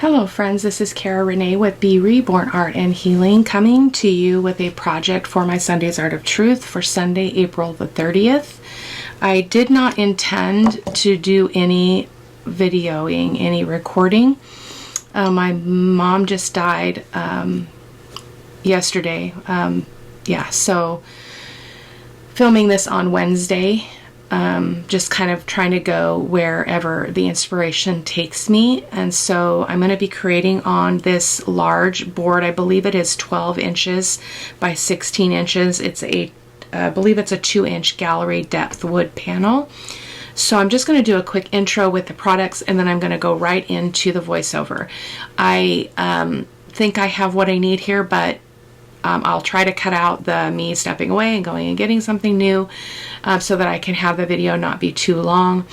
Hello friends, this is Cara-Renee with B.Reborn Art and Healing, coming to you with a project for my Sunday's Art of Truth for Sunday, April the 30th. I did not intend to do any videoing, any recording. My mom just died yesterday. So filming this on Wednesday. Just kind of trying to go wherever the inspiration takes me. And so I'm going to be creating on this large board. I believe it is 12 inches by 16 inches. I believe it's a 2-inch gallery depth wood panel. So I'm just going to do a quick intro with the products, and then I'm going to go right into the voiceover. I think I have what I need here, but I'll try to cut out the me stepping away and going and getting something new so that I can have the video not be too long.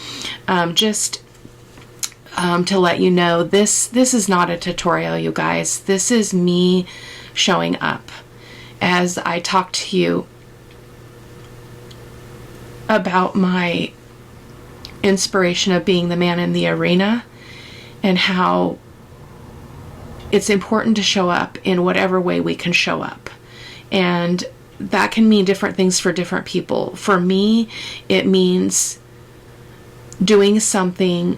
Just to let you know, this is not a tutorial, you guys. This is me showing up as I talk to you about my inspiration of being the man in the arena and how it's important to show up in whatever way we can show up. And that can mean different things for different people. For me, it means doing something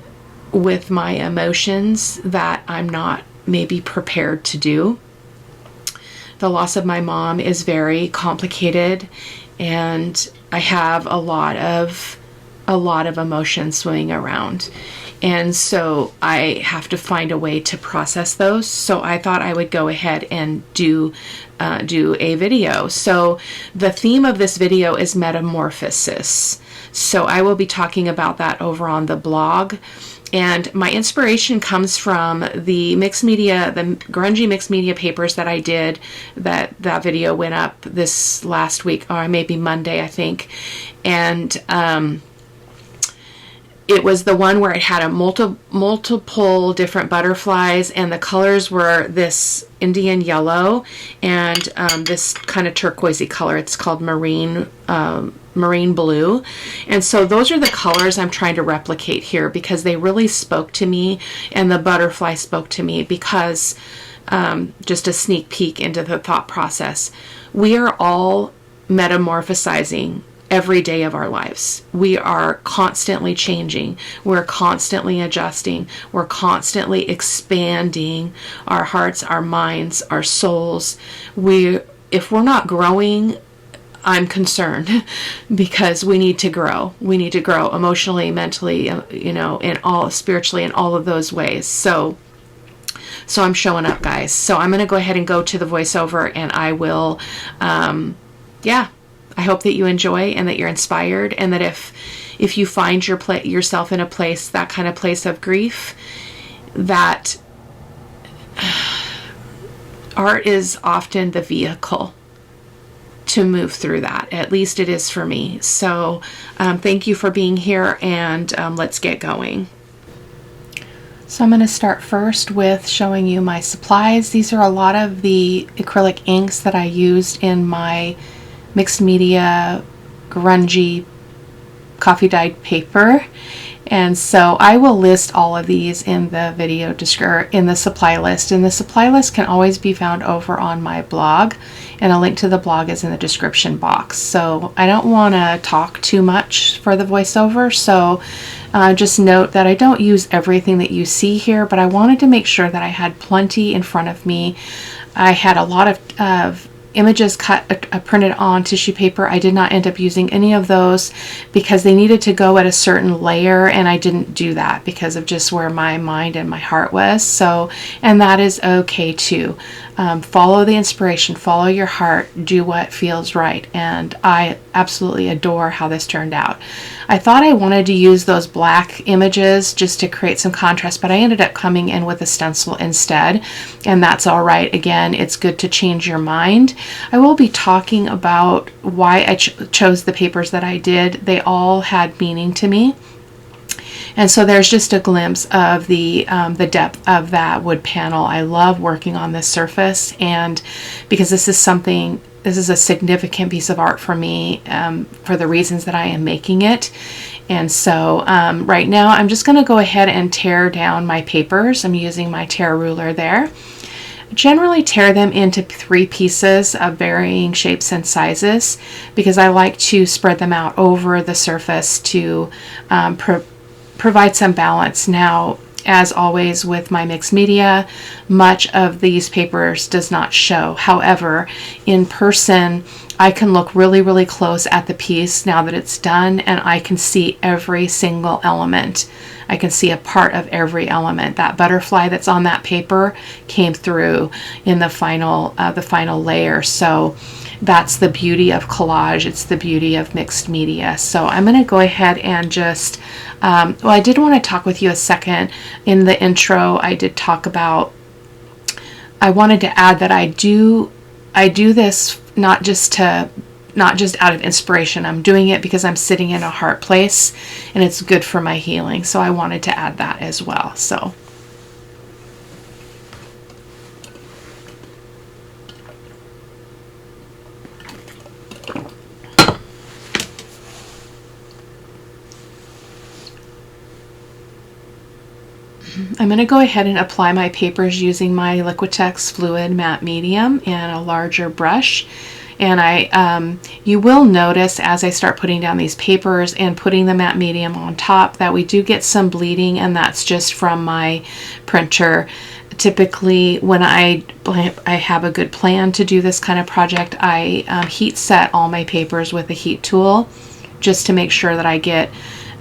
with my emotions that I'm not maybe prepared to do. The loss of my mom is very complicated, and I have a lot of emotions swimming around. And so I have to find a way to process those. So I thought I would go ahead and do a video. So the theme of this video is Metamorphosis. So I will be talking about that over on the blog. And my inspiration comes from the mixed media, the grungy mixed media papers that I did. That video went up this last week, or maybe Monday, I think. And it was the one where it had a multiple different butterflies, and the colors were this Indian yellow and this kind of turquoisey color. It's called marine blue. And so those are the colors I'm trying to replicate here because they really spoke to me, and the butterfly spoke to me because just a sneak peek into the thought process. We are all metamorphosizing every day of our lives. We are constantly changing. We're constantly adjusting. We're constantly expanding our hearts, our minds, our souls. If we're not growing, I'm concerned because we need to grow. We need to grow emotionally, mentally, in all, spiritually, in all of those ways. So I'm showing up, guys. So I'm going to go ahead and go to the voiceover, and I will, I hope that you enjoy and that you're inspired, and that if you find yourself in a place, that kind of place of grief, that art is often the vehicle to move through that. At least it is for me. So thank you for being here, and let's get going. So I'm going to start first with showing you my supplies. These are a lot of the acrylic inks that I used in my mixed media grungy coffee dyed paper, and so I will list all of these in the video in the supply list, and the supply list can always be found over on my blog, and a link to the blog is in the description box. So I don't want to talk too much for the voiceover, so just note that I don't use everything that you see here, but I wanted to make sure that I had plenty in front of me. I had a lot of images printed on tissue paper. I did not end up using any of those because they needed to go at a certain layer, and I didn't do that because of just where my mind and my heart was. So, and that is okay too. Follow the inspiration, follow your heart, do what feels right, and I absolutely adore how this turned out. I thought I wanted to use those black images just to create some contrast, but I ended up coming in with a stencil instead, and that's all right. Again, it's good to change your mind. I will be talking about why I chose the papers that I did. They all had meaning to me. And so there's just a glimpse of the depth of that wood panel. I love working on this surface, and because this is a significant piece of art for me for the reasons that I am making it. And so right now I'm just going to go ahead and tear down my papers. I'm using my tear ruler there. Generally tear them into 3 pieces of varying shapes and sizes because I like to spread them out over the surface to provide some balance. Now, as always with my mixed media, much of these papers does not show. However, in person, I can look really, really close at the piece now that it's done, and I can see every single element. I can see a part of every element. That butterfly that's on that paper came through in the final layer. So that's the beauty of collage. It's the beauty of mixed media. So I'm going to go ahead and just, well, I did want to talk with you a second. In the intro, I did talk about, I wanted to add that I do this not just out of inspiration. I'm doing it because I'm sitting in a heart place and it's good for my healing. So I wanted to add that as well. So I'm going to go ahead and apply my papers using my Liquitex Fluid Matte Medium and a larger brush. And you will notice as I start putting down these papers and putting the matte medium on top that we do get some bleeding, and that's just from my printer. Typically, when I have a good plan to do this kind of project, I heat set all my papers with a heat tool just to make sure that I get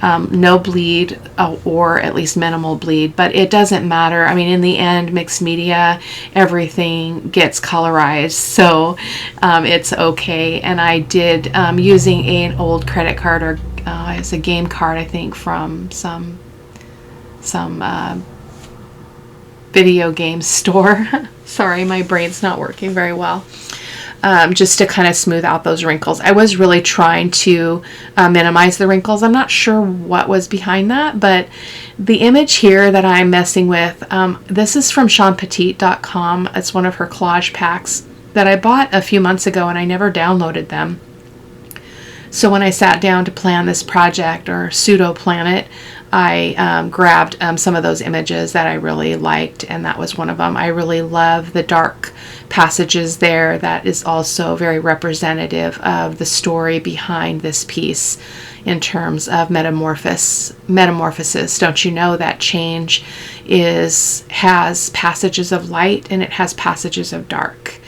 no bleed or at least minimal bleed, but it doesn't matter. I mean, in the end, mixed media, everything gets colorized, so it's okay. And I did, using an old credit card, or it's a game card, I think, from some video game store. Sorry, my brain's not working very well. Just to kind of smooth out those wrinkles. I was really trying to minimize the wrinkles. I'm not sure what was behind that, but the image here that I'm messing with, this is from SeanPetite.com. It's one of her collage packs that I bought a few months ago and I never downloaded them. So when I sat down to plan this project, or pseudo plan it, I grabbed some of those images that I really liked, and that was one of them. I really love the dark passages there. That is also very representative of the story behind this piece in terms of metamorphosis. Don't you know that change has passages of light and it has passages of dark.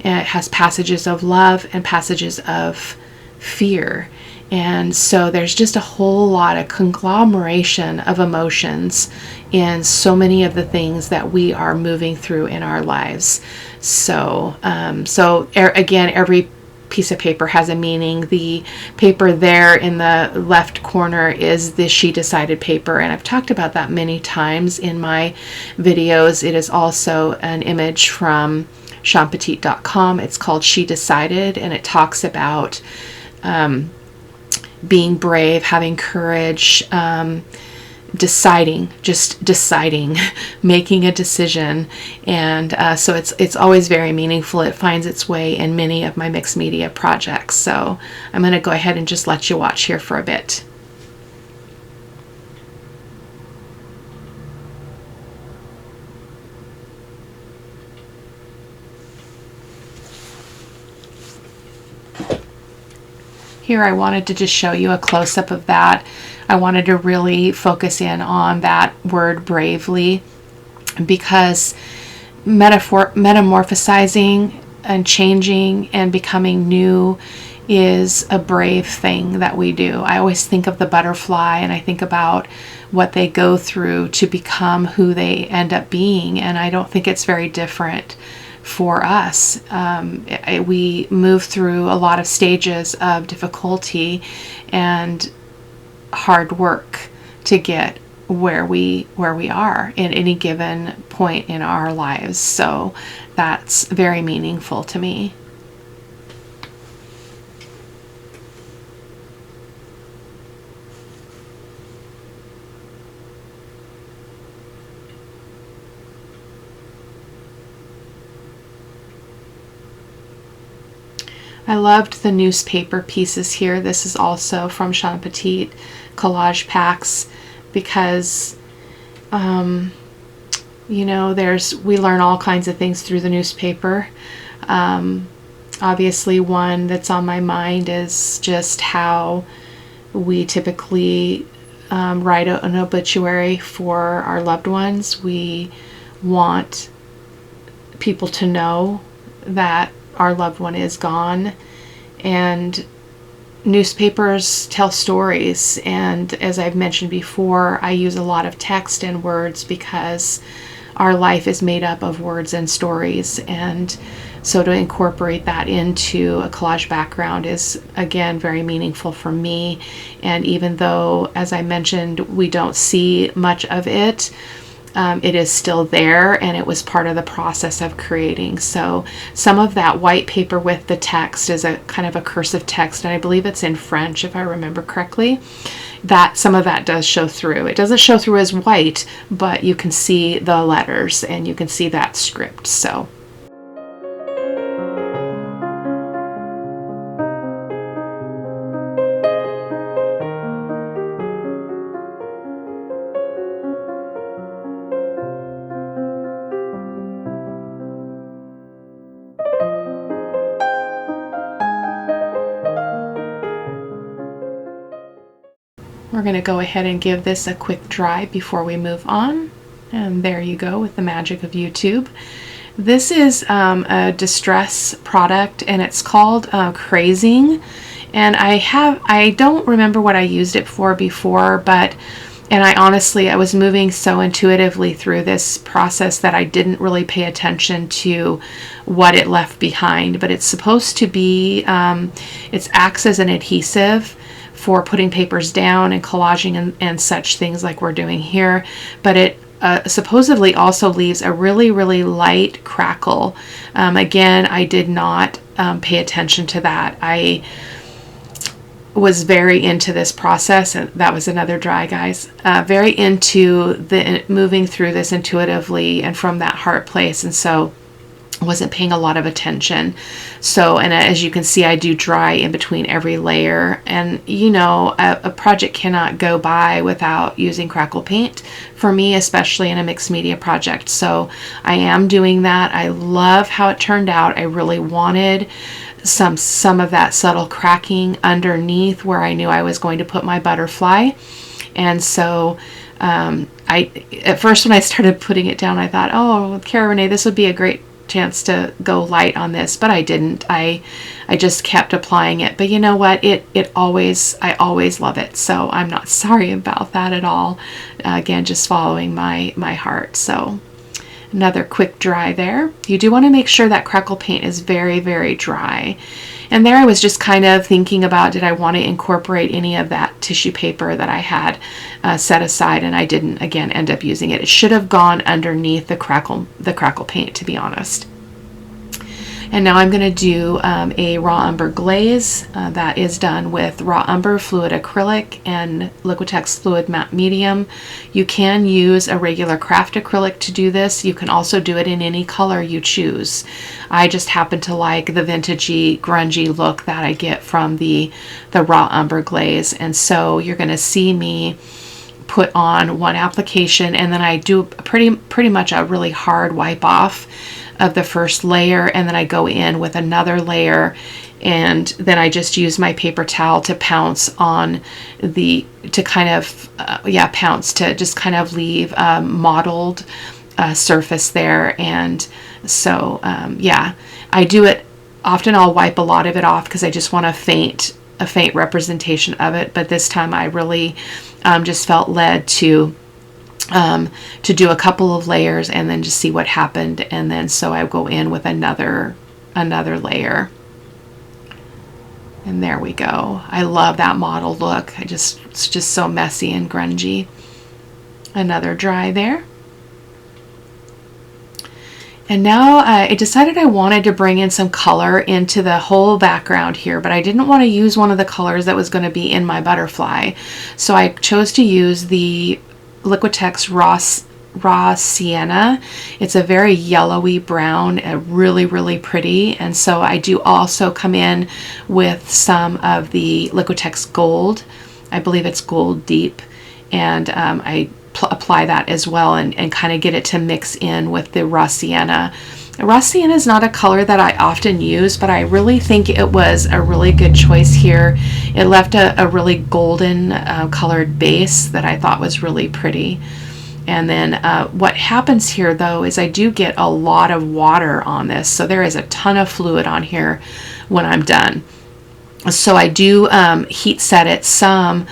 And it has passages of love and passages of fear. And so there's just a whole lot of conglomeration of emotions in so many of the things that we are moving through in our lives. So, again, every piece of paper has a meaning. The paper there in the left corner is the She Decided paper, and I've talked about that many times in my videos. It is also an image from SeanPetite.com. It's called She Decided, and it talks about being brave, having courage, deciding, making a decision. And so it's always very meaningful. It finds its way in many of my mixed media projects. So I'm going to go ahead and just let you watch here for a bit. Here I wanted to just show you a close-up of that. I wanted to really focus in on that word bravely, because metamorphosizing and changing and becoming new is a brave thing that we do. I always think of the butterfly and I think about what they go through to become who they end up being, and I don't think it's very different for us. We move through a lot of stages of difficulty and hard work to get where we are in any given point in our lives. So that's very meaningful to me. I loved the newspaper pieces here. This is also from Sean Petite, collage packs because, you know, we learn all kinds of things through the newspaper. Obviously, one that's on my mind is just how we typically write an obituary for our loved ones. We want people to know that our loved one is gone, and newspapers tell stories, and as I've mentioned before, I use a lot of text and words because our life is made up of words and stories, and so to incorporate that into a collage background is, again, very meaningful for me. And even though, as I mentioned, we don't see much of it, it is still there, and it was part of the process of creating. So some of that white paper with the text is a kind of a cursive text, and I believe it's in French, if I remember correctly. That some of that does show through. It doesn't show through as white, but you can see the letters and you can see that script. So we're going to go ahead and give this a quick dry before we move on. And there you go with the magic of YouTube. This is a distress product, and it's called Crazing. And I don't remember what I used it for before, and I was moving so intuitively through this process that I didn't really pay attention to what it left behind. But it's supposed to be, it acts as an adhesive for putting papers down and collaging and such things like we're doing here. But it supposedly also leaves a really, really light crackle. Again, I did not pay attention to that. I was very into this process, and that was another dry, guys. Very into the moving through this intuitively and from that heart place, and so wasn't paying a lot of attention. So, and as you can see, I do dry in between every layer, and you know, a project cannot go by without using crackle paint for me, especially in a mixed media project. So I am doing that. I love how it turned out. I really wanted some of that subtle cracking underneath where I knew I was going to put my butterfly. And so at first when I started putting it down, I thought, oh, Cara-Renee, this would be a great chance to go light on this, but I didn't. I just kept applying it. But you know what? I always love it. So I'm not sorry about that at all. Again, just following my heart. So another quick dry there. You do want to make sure that crackle paint is very, very dry. And there I was just kind of thinking about, did I want to incorporate any of that tissue paper that I had set aside, and I didn't, again, end up using it. It should have gone underneath the crackle paint, to be honest. And now I'm going to do a raw umber glaze that is done with raw umber, fluid acrylic, and Liquitex fluid matte medium. You can use a regular craft acrylic to do this. You can also do it in any color you choose. I just happen to like the vintagey, grungy look that I get from the raw umber glaze. And so you're going to see me put on one application, and then I do pretty much a really hard wipe off of the first layer, and then I go in with another layer, and then I just use my paper towel to pounce on to just kind of leave a mottled surface there. And so yeah, I do it often. I'll wipe a lot of it off because I just want a faint representation of it, but this time I really just felt led to do a couple of layers and then just see what happened. And then so I go in with another layer, and there we go. I love that model look. It's just so messy and grungy. Another dry there. And now I decided I wanted to bring in some color into the whole background here, but I didn't want to use one of the colors that was going to be in my butterfly. So I chose to use the Liquitex raw sienna. It's a very yellowy brown, really, really pretty. And so I do also come in with some of the Liquitex gold I believe it's Gold Deep, and I apply that as well, and kind of get it to mix in with the raw sienna. Raw sienna is not a color that I often use, but I really think it was a really good choice here. It left a really golden colored base that I thought was really pretty. And then what happens here though is I do get a lot of water on this, so there is a ton of fluid on here when I'm done. So I do heat set it some,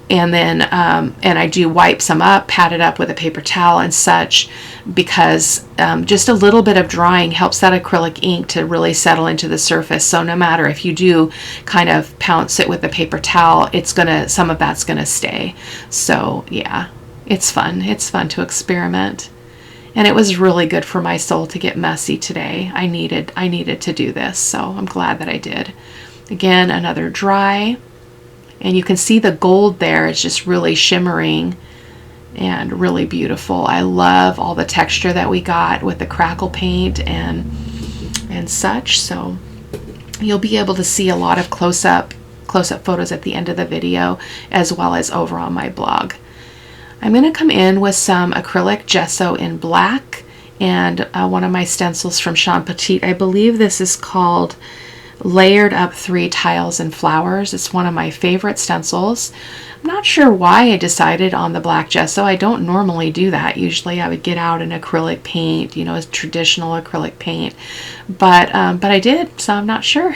and then and I do wipe some up, pat it up with a paper towel and such, because just a little bit of drying helps that acrylic ink to really settle into the surface. So no matter if you do kind of pounce it with a paper towel, some of that's gonna stay. So yeah, it's fun. It's fun to experiment. And it was really good for my soul to get messy today. I needed to do this, so I'm glad that I did. Again, another dry. And you can see the gold there is just really shimmering and really beautiful. I love all the texture that we got with the crackle paint and such. So you'll be able to see a lot of close-up photos at the end of the video, as well as over on my blog. I'm going to come in with some acrylic gesso in black and one of my stencils from Sean Petit. I believe this is called Layered Up 3 Tiles and Flowers. It's one of my favorite stencils. I'm not sure why I decided on the black gesso. I don't normally do that. Usually I would get out an acrylic paint, you know, a traditional acrylic paint, but I did, so I'm not sure.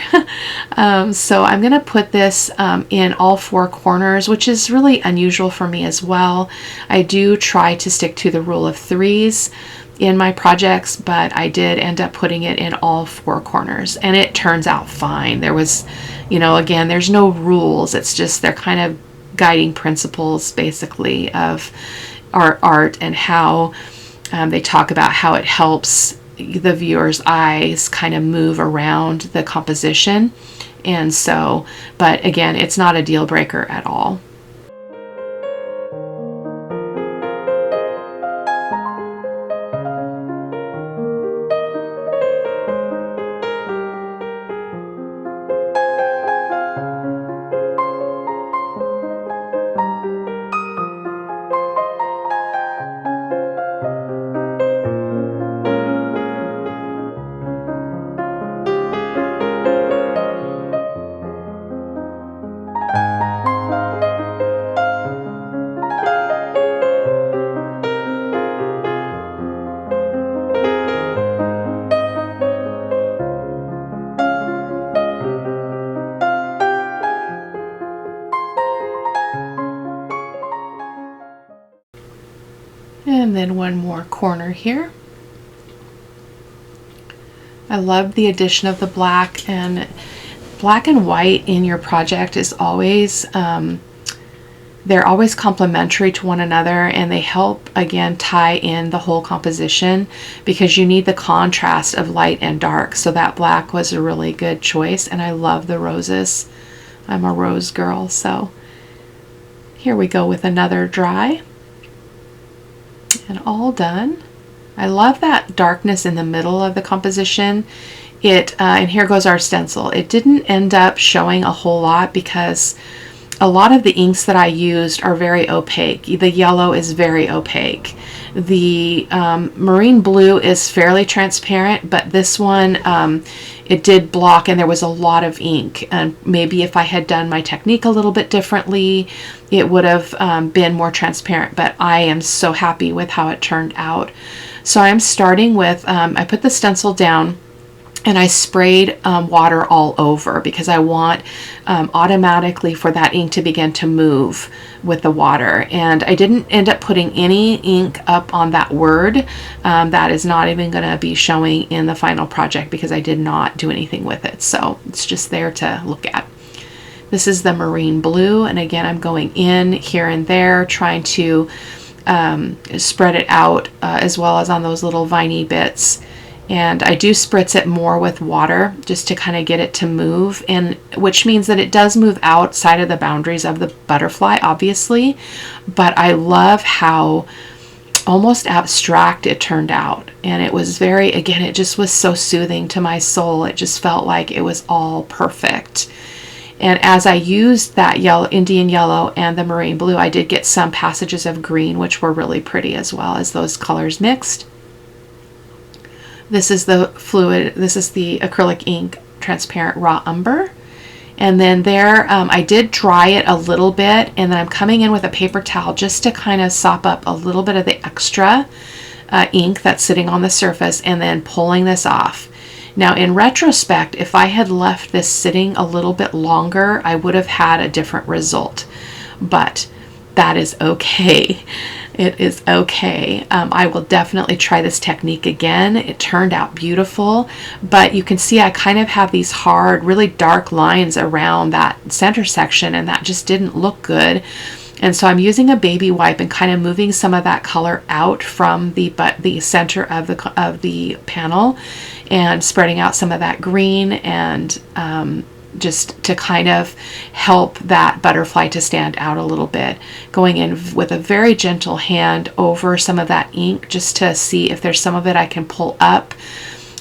So I'm going to put this in all 4 corners, which is really unusual for me as well. I do try to stick to the rule of 3s in my projects, but I did end up putting it in all 4 corners, and it turns out fine. There was, you know, again, there's no rules. It's just they're kind of guiding principles basically of art and how they talk about how it helps the viewer's eyes kind of move around the composition. And so, but again, it's not a deal breaker at all. And then one more corner here. I love the addition of the black, and black and white in your project is always, they're always complementary to one another, and they help, again, tie in the whole composition, because you need the contrast of light and dark. So that black was a really good choice, and I love the roses. I'm a rose girl, so here we go with another dry. And all done. I love that darkness in the middle of the composition. And here goes our stencil. It didn't end up showing a whole lot because a lot of the inks that I used are very opaque. The yellow is very opaque. The marine blue is fairly transparent, but this one, it did block, and there was a lot of ink. And maybe if I had done my technique a little bit differently, it would have been more transparent, but I am so happy with how it turned out. So I'm starting with, I put the stencil down, and I sprayed water all over, because I want automatically for that ink to begin to move with the water. And I didn't end up putting any ink up on that word. That is not even going to be showing in the final project, because I did not do anything with it. So it's just there to look at. This is the marine blue, and again, I'm going in here and there, trying to spread it out as well as on those little viney bits. And I do spritz it more with water just to kind of get it to move, and which means that it does move outside of the boundaries of the butterfly, obviously, but I love how almost abstract it turned out. And it was very, again, it just was so soothing to my soul. It just felt like it was all perfect. And as I used that yellow, Indian yellow and the marine blue, I did get some passages of green, which were really pretty as well as those colors mixed. This is the fluid, this is the acrylic ink transparent raw umber. And then there, I did dry it a little bit, and then I'm coming in with a paper towel just to kind of sop up a little bit of the extra ink that's sitting on the surface, and then pulling this off. Now, in retrospect, if I had left this sitting a little bit longer, I would have had a different result, but that is okay. It is okay. I will definitely try this technique again. It turned out beautiful, but you can see I kind of have these hard, really dark lines around that center section, and that just didn't look good. And so I'm using a baby wipe and kind of moving some of that color out from the center of the panel, and spreading out some of that green, and just to kind of help that butterfly to stand out a little bit. Going in with a very gentle hand over some of that ink just to see if there's some of it I can pull up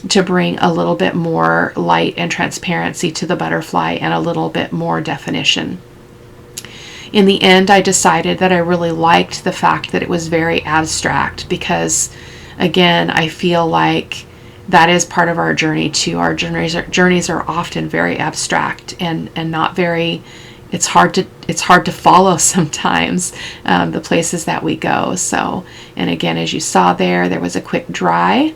to bring a little bit more light and transparency to the butterfly and a little bit more definition. In the end, I decided that I really liked the fact that it was very abstract, because again, I feel like that is part of our journey too. Our journeys are often very abstract and not very, it's hard to follow sometimes, the places that we go. So, and again, as you saw there was a quick dry.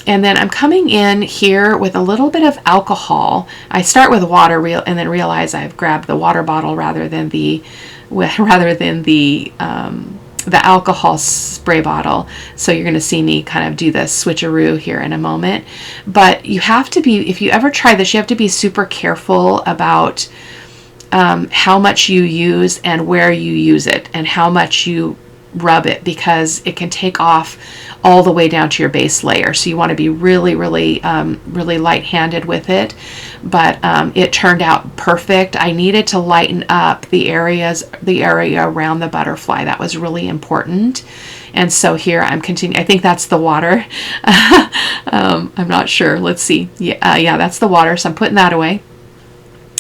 And then I'm coming in here with a little bit of alcohol. I start with water and then realize I've grabbed the water bottle rather than the alcohol spray bottle. So you're going to see me kind of do the switcheroo here in a moment. But you have to be, if you ever try this, you have to be super careful about how much you use and where you use it and how much you rub it, because it can take off all the way down to your base layer. So you want to be really, really, really light-handed with it. But it turned out perfect. I needed to lighten up the area around the butterfly. That was really important. And so here I'm continuing. I think that's the water. I'm not sure. Let's see. Yeah, that's the water. So I'm putting that away.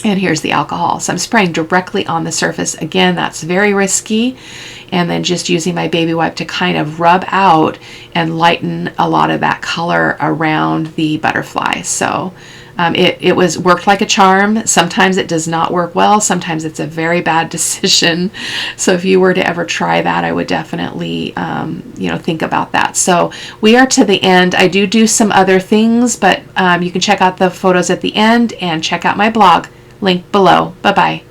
And here's the alcohol. So I'm spraying directly on the surface. Again, that's very risky. And then just using my baby wipe to kind of rub out and lighten a lot of that color around the butterfly. So it worked like a charm. Sometimes it does not work well. Sometimes it's a very bad decision. So if you were to ever try that, I would definitely, think about that. So we are to the end. I do some other things, but you can check out the photos at the end and check out my blog. Link below. Bye-bye.